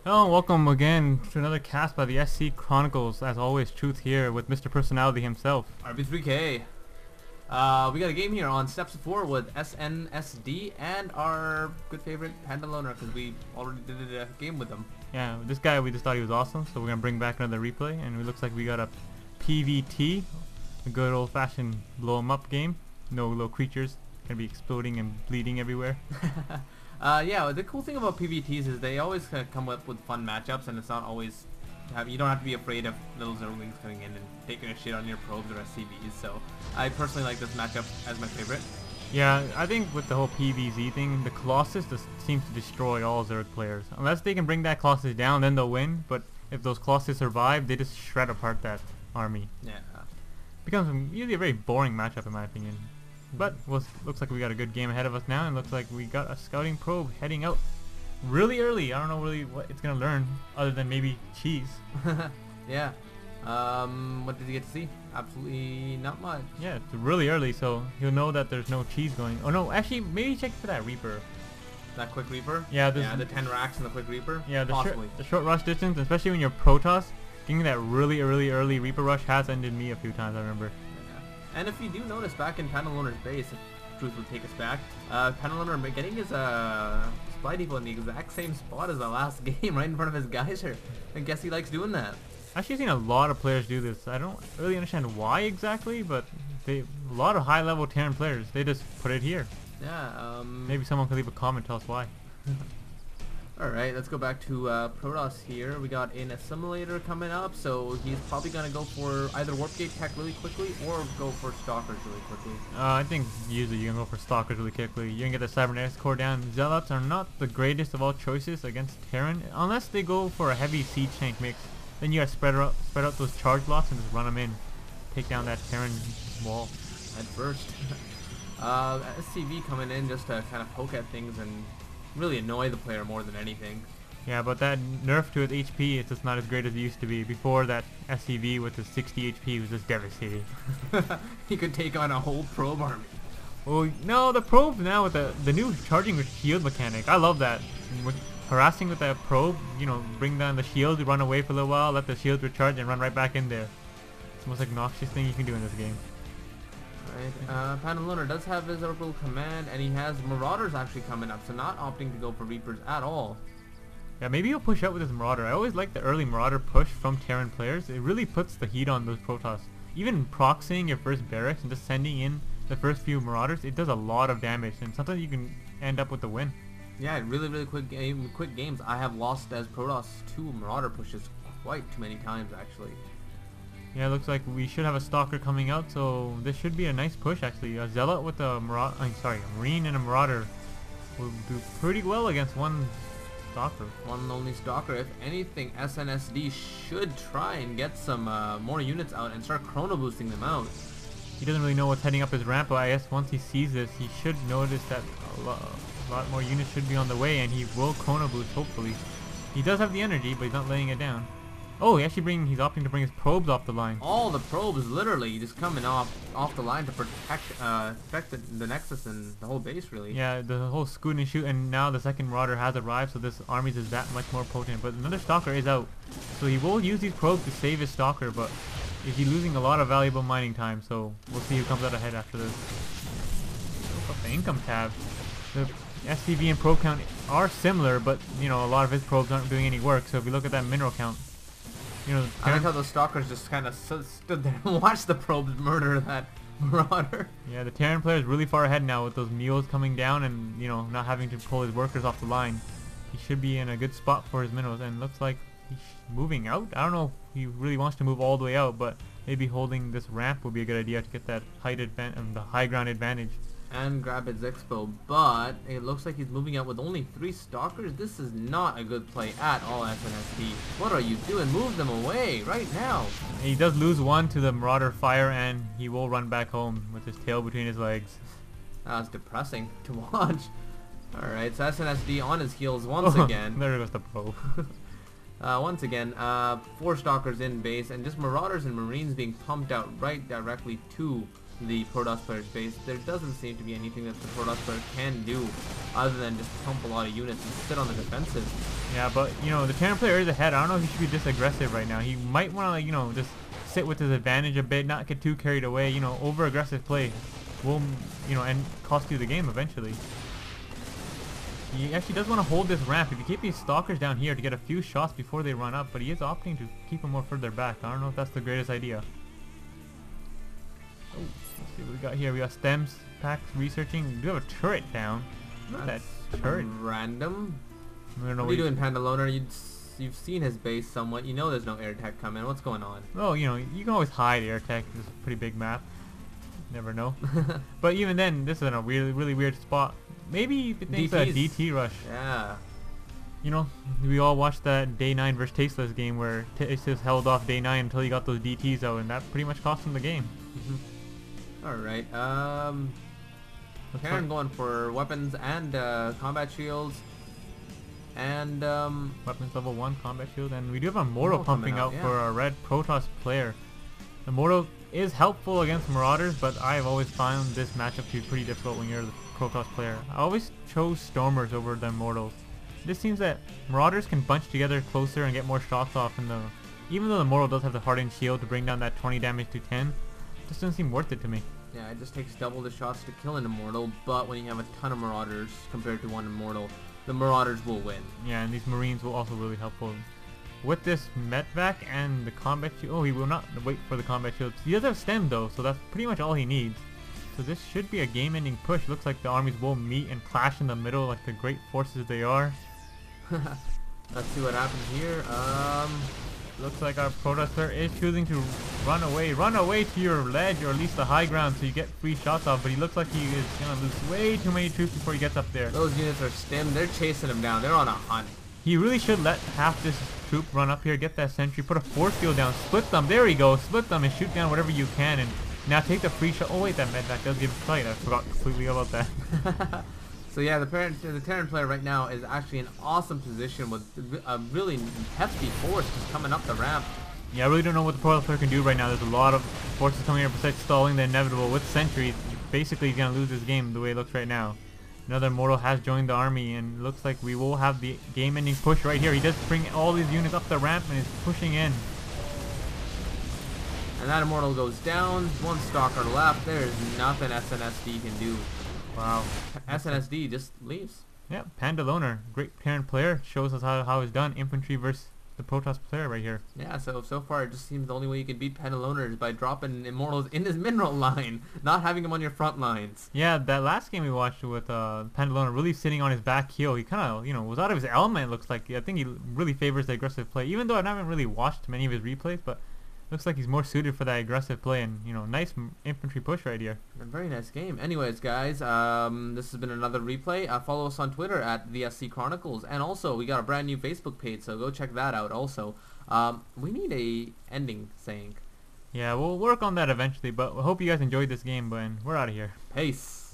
Hello, welcome again to another cast by the SC Chronicles. As always, Truth here with Mr. Personality himself. RB3K. We got a game here on Steps 4 with SNSD and our good favorite PanDaLoner because we already did a game with them. Yeah, this guy we just thought he was awesome, so we're gonna bring back another replay, and it looks like we got a PVT, a good old-fashioned blow 'em up game. No little creatures gonna be exploding and bleeding everywhere. Yeah, the cool thing about PVTs is they always come up with fun matchups, and it's not always you don't have to be afraid of little zerglings coming in and taking a shit on your probes or SCVs. So I personally like this matchup as my favorite. Yeah, I think with the whole PVZ thing, the Colossus just seems to destroy all Zerg players. Unless they can bring that Colossus down, then they'll win. But if those Colossus survive, they just shred apart that army. Yeah. Becomes usually a very boring matchup in my opinion. But looks like we got a good game ahead of us now, and looks like we got a scouting probe heading out really early. I don't know really what it's gonna learn other than maybe cheese. Yeah. What did he get to see? Absolutely not much. Yeah, it's really early, so he'll know that there's no cheese going. Oh no, actually maybe check for that Reaper. That quick Reaper? Yeah, the 10 racks and the quick Reaper? Yeah, possibly. the short rush distance, especially when you're Protoss, getting that really early Reaper rush has ended me a few times, I remember. Yeah. And if you do notice back in PanDaLoner's base, if Truth would take us back, PanDaLoner getting his Supply Depot in the exact same spot as the last game, right in front of his geyser. I guess he likes doing that. Actually seen a lot of players do this. I don't really understand why exactly, but a lot of high level Terran players, they just put it here. Yeah, Maybe someone could leave a comment, tell us why. Alright, let's go back to Protoss here. We got an assimilator coming up, so he's probably going to go for either Warp Gate tech really quickly or go for Stalkers really quickly. I think usually you can go for Stalkers really quickly. You can get the Cybernetics core down. Zealots are not the greatest of all choices against Terran, unless they go for a heavy siege tank mix. Then you gotta spread out those charge blocks and just run them in. Take down that Terran wall. At first. SCV coming in just to kind of poke at things and really annoy the player more than anything. Yeah, but that nerf to its HP is just not as great as it used to be. Before that, SCV with his 60 HP was just devastating. He could take on a whole probe army. Oh no, the probe now with the new charging with shield mechanic. I love that. With harassing with that probe, you know, bring down the shield, run away for a little while, let the shield recharge, and run right back in there. It's the most obnoxious thing you can do in this game. Right. PanDaLoner does have his orbital command, and he has Marauders actually coming up, so not opting to go for Reapers at all. Yeah, maybe he'll push out with his Marauder. I always like the early Marauder push from Terran players. It really puts the heat on those Protoss. Even proxying your first barracks and just sending in the first few Marauders, it does a lot of damage, and sometimes you can end up with the win. Yeah, really quick games. I have lost as Protoss 2 Marauder pushes quite too many times actually. Yeah, it looks like we should have a Stalker coming out, so this should be a nice push actually. A Zealot with a a Marine and a Marauder will do pretty well against one Stalker. One and only Stalker. If anything, SNSD should try and get some more units out and start chrono boosting them out. He doesn't really know what's heading up his ramp, but I guess once he sees this, he should notice that a lot more units should be on the way, and he will chrono boost hopefully. He does have the energy, but he's not laying it down. Oh, he's opting to bring his probes off the line. All the probes literally just coming off the line to protect the Nexus and the whole base really. Yeah, the whole scoot and shoot, and now the second Marauder has arrived, so this army is that much more potent. But another Stalker is out, so he will use these probes to save his Stalker, but he's losing a lot of valuable mining time, so we'll see who comes out ahead after this. Look up the income tab. The SCV and probe count are similar, but you know, a lot of his probes aren't doing any work, so if you look at that mineral count, you know, I like how those Stalkers just kind of stood there and watched the probes murder that Marauder. Yeah, the Terran player is really far ahead now with those mules coming down and, you know, not having to pull his workers off the line. He should be in a good spot for his minerals, and looks like he's moving out. I don't know if he really wants to move all the way out, but maybe holding this ramp would be a good idea to get that the high ground advantage. And grab his expo, but it looks like he's moving out with only 3 Stalkers. This is not a good play at all, SNSD. What are you doing? Move them away right now. He does lose one to the Marauder fire, and he will run back home with his tail between his legs. That's depressing to watch. Alright, so SNSD on his heels once again. There goes the probe. Once again, 4 Stalkers in base, and just Marauders and Marines being pumped out right directly to the Protoss player's base, there doesn't seem to be anything that the Protoss player can do other than just pump a lot of units and sit on the defensive. Yeah, but you know, the Terran player is ahead. I don't know if he should be this aggressive right now. He might want to, like, you know, just sit with his advantage a bit, not get too carried away. You know, over aggressive play will, you know, and cost you the game eventually. He actually does want to hold this ramp. If you keep these stalkers down here to get a few shots before they run up, but he is opting to keep them more further back. I don't know if that's the greatest idea. Oh, let's see what we got here. We got stems, packs, researching. We do have a turret down. Look at that turret. Random. I don't know What are you doing, PanDaLoner? You've seen his base somewhat. You know there's no air tech coming. What's going on? Well, you know, you can always hide air tech. It's a pretty big map. Never know. But even then, this is in a really weird spot. Maybe if it thinks a DT rush. Yeah. You know, we all watched that Day 9 versus Tasteless game where Tasteless held off Day 9 until he got those DTs out, and that pretty much cost him the game. Alright, Terran going for weapons and combat shields. And weapons level 1, combat shield, and we do have a Mortal pumping out for our red Protoss player. The Mortal is helpful against Marauders, but I've always found this matchup to be pretty difficult when you're the Protoss player. I always chose Stormers over the Mortals. This seems that Marauders can bunch together closer and get more shots off, and even though the Mortal does have the hardened shield to bring down that 20 damage to 10, it just doesn't seem worth it to me. Yeah, it just takes double the shots to kill an Immortal, but when you have a ton of Marauders compared to one Immortal, the Marauders will win. Yeah, and these Marines will also really helpful. With this Medvac and the combat shield, oh, he will not wait for the combat shield. He does have stem though, so that's pretty much all he needs. So this should be a game-ending push. Looks like the armies will meet and clash in the middle like the great forces they are. Let's see what happens here. Looks like our Protoss player is choosing to run away to your ledge, or at least the high ground, so you get free shots off, but he looks like he is gonna lose way too many troops before he gets up there. Those units are stemmed. They're chasing him down. They're on a hunt. He really should let half this troop run up here, get that sentry, put a force field down, split them, there we go, split them and shoot down whatever you can, and now take the free shot. Oh wait, that medvac does give a fight. I forgot completely about that. So yeah, the Terran player right now is actually in awesome position with a really hefty force just coming up the ramp. Yeah, I really don't know what the Protoss player can do right now. There's a lot of forces coming here besides stalling the inevitable. With sentries, basically he's going to lose this game the way it looks right now. Another Mortal has joined the army, and it looks like we will have the game-ending push right here. He does bring all these units up the ramp and is pushing in. And that Immortal goes down. One Stalker left. There is nothing SNSD can do. Wow. SNSD just leaves. Yeah, PanDaLoner, great Terran player, shows us how it's done. Infantry versus the Protoss player right here. Yeah, so far it just seems the only way you can beat PanDaLoner is by dropping Immortals in his mineral line, not having them on your front lines. Yeah, that last game we watched with PanDaLoner really sitting on his back heel, he kind of, you know, was out of his element, it looks like. I think he really favors the aggressive play, even though I haven't really watched many of his replays, but looks like he's more suited for that aggressive play, and, you know, nice infantry push right here. A very nice game. Anyways, guys, this has been another replay. Follow us on Twitter at the SC Chronicles, and also we got a brand new Facebook page, so go check that out also. We need a ending saying. Yeah, we'll work on that eventually, but I hope you guys enjoyed this game, and we're out of here. Peace.